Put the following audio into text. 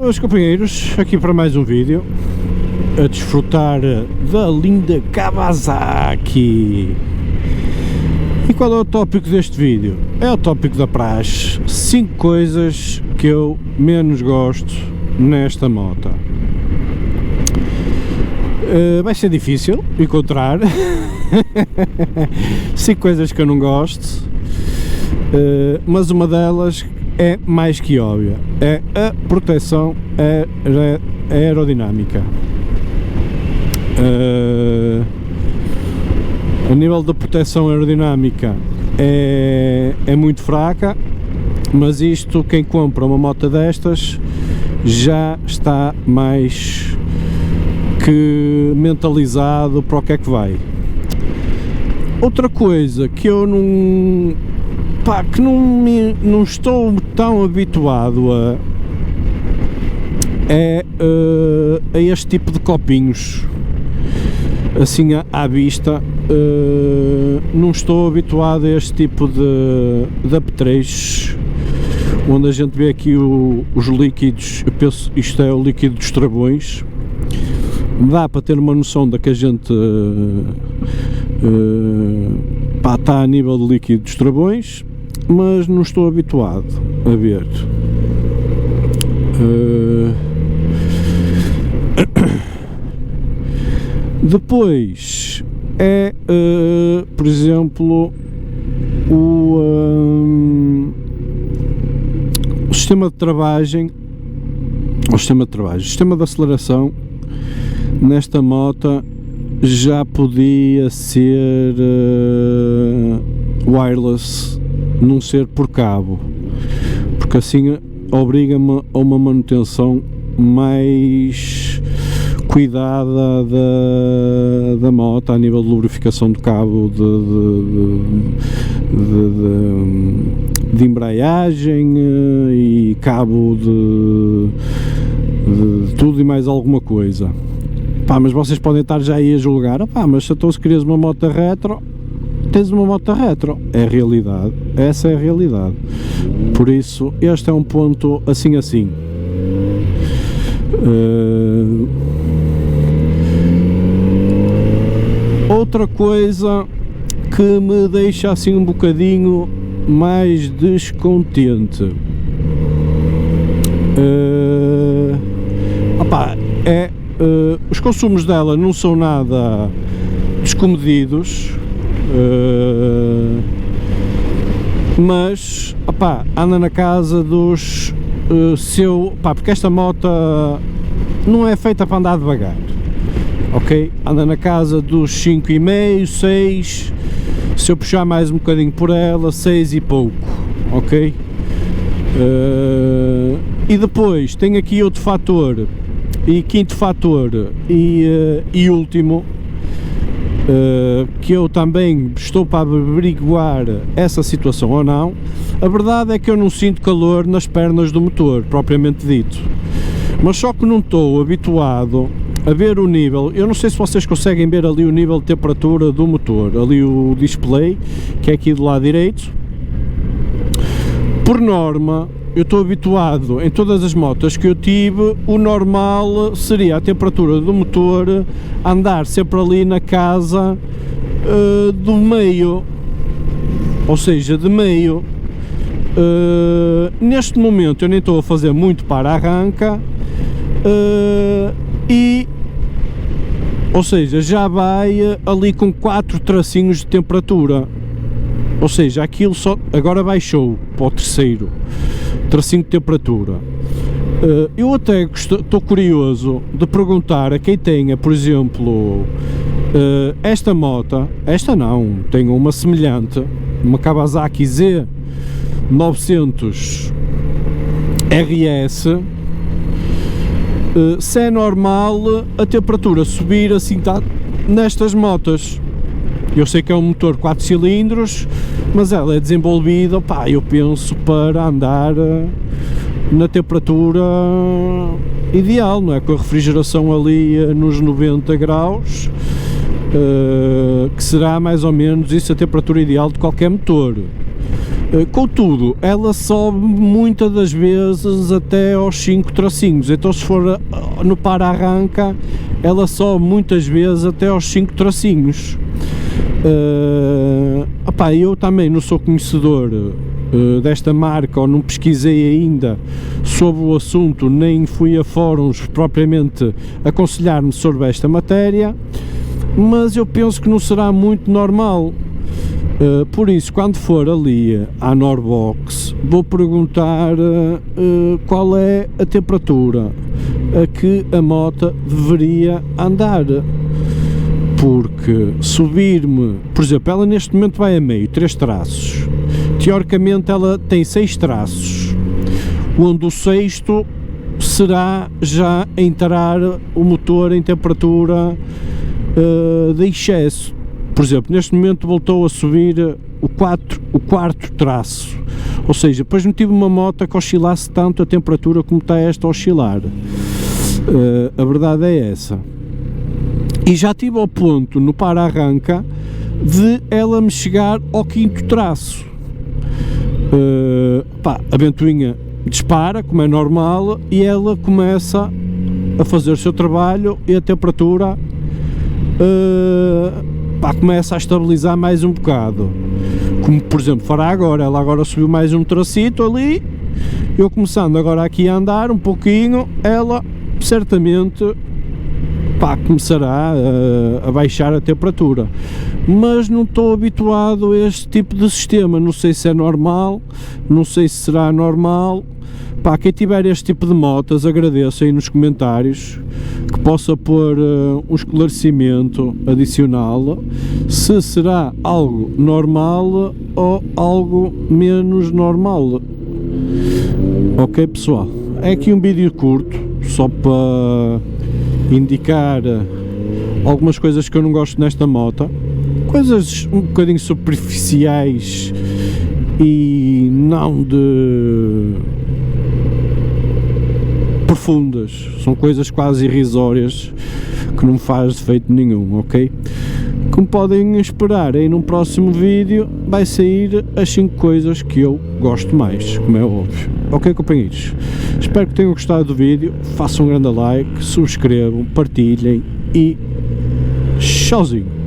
meus companheiros, aqui para mais um vídeo a desfrutar da linda Kawasaki. E qual é o tópico deste vídeo? É o tópico da praxe, 5 coisas que eu menos gosto nesta moto. Vai ser difícil encontrar 5 coisas que eu não gosto, mas uma delas é mais que óbvia, é a proteção aerodinâmica. A nível da proteção aerodinâmica é muito fraca, mas isto, quem compra uma moto destas já está mais que mentalizado para o que é que vai. Outra coisa que eu não estou tão habituado a este tipo de copinhos assim à vista. Não estou habituado a este tipo de apetrechos onde a gente vê aqui os líquidos. Eu penso que isto é o líquido dos travões. Dá para ter uma noção da que a gente está a nível de líquido dos travões, mas não estou habituado a ver. Depois é, por exemplo, o sistema de travagem, o sistema de aceleração nesta moto já podia ser wireless, não ser por cabo, porque assim obriga-me a uma manutenção mais cuidada da moto a nível de lubrificação do cabo de embreagem e cabo de tudo e mais alguma coisa. Pá, mas vocês podem estar já aí a julgar, mas então se querias uma moto retro, tens uma moto retro. É a realidade, essa é a realidade. Por isso, este é um ponto assim. Outra coisa que me deixa assim um bocadinho mais descontente os consumos dela não são nada descomedidos, mas anda na casa dos porque esta moto não é feita para andar devagar, ok? Anda na casa dos 5,5, 6, se eu puxar mais um bocadinho por ela, 6 e pouco, ok? E depois tem aqui outro fator, e quinto fator e último, que eu também estou para averiguar essa situação ou não. A verdade é que eu não sinto calor nas pernas do motor, propriamente dito, mas só que não estou habituado a ver o nível. Eu não sei se vocês conseguem ver ali o nível de temperatura do motor, ali o display, que é aqui do lado direito. Por norma, eu estou habituado, em todas as motos que eu tive, o normal seria a temperatura do motor andar sempre ali na casa do meio, ou seja, de meio. Neste momento eu nem estou a fazer muito para arranca, ou seja, já vai ali com 4 tracinhos de temperatura, ou seja, aquilo só agora baixou para o terceiro tracinho de temperatura. Eu até estou curioso de perguntar a quem tenha, por exemplo, esta moto, esta não, tenho uma semelhante, uma Kawasaki Z900 RS, se é normal a temperatura subir assim nestas motos. Eu sei que é um motor 4 cilindros, mas ela é desenvolvida, eu penso, para andar na temperatura ideal, não é? Com a refrigeração ali nos 90 graus, que será mais ou menos isso a temperatura ideal de qualquer motor. Contudo, ela sobe muitas das vezes até aos 5 tracinhos, então se for no para-arranca, ela sobe muitas vezes até aos 5 tracinhos. Eu também não sou conhecedor desta marca, ou não pesquisei ainda sobre o assunto, nem fui a fóruns propriamente aconselhar-me sobre esta matéria, mas eu penso que não será muito normal. Por isso, quando for ali à Norbox, vou perguntar qual é a temperatura a que a moto deveria andar, porque subir-me, por exemplo, ela neste momento vai a meio, 3 traços, teoricamente ela tem 6 traços, onde o sexto será já entrar o motor em temperatura de excesso. Por exemplo, neste momento voltou a subir o quarto traço, ou seja, depois não tive uma moto que oscilasse tanto a temperatura como está esta a oscilar. A verdade é essa. E já tive ao ponto no para-arranca de ela me chegar ao 5º traço. A ventoinha dispara, como é normal, e ela começa a fazer o seu trabalho e a temperatura começa a estabilizar mais um bocado, como por exemplo fará agora. Ela agora subiu mais um tracito ali, eu começando agora aqui a andar um pouquinho, ela certamente começará a baixar a temperatura, mas não estou habituado a este tipo de sistema, não sei se é normal, não sei se será normal. Quem tiver este tipo de motas, agradeço aí nos comentários que possa pôr um esclarecimento adicional, se será algo normal ou algo menos normal. Ok, pessoal, é aqui um vídeo curto, só para indicar algumas coisas que eu não gosto nesta moto, coisas um bocadinho superficiais e não de profundas, são coisas quase irrisórias que não faz defeito nenhum, ok? Como podem esperar, aí num próximo vídeo vai sair as 5 coisas que eu gosto mais, como é óbvio. Ok, companheiros? Espero que tenham gostado do vídeo, façam um grande like, subscrevam, partilhem e tchauzinho!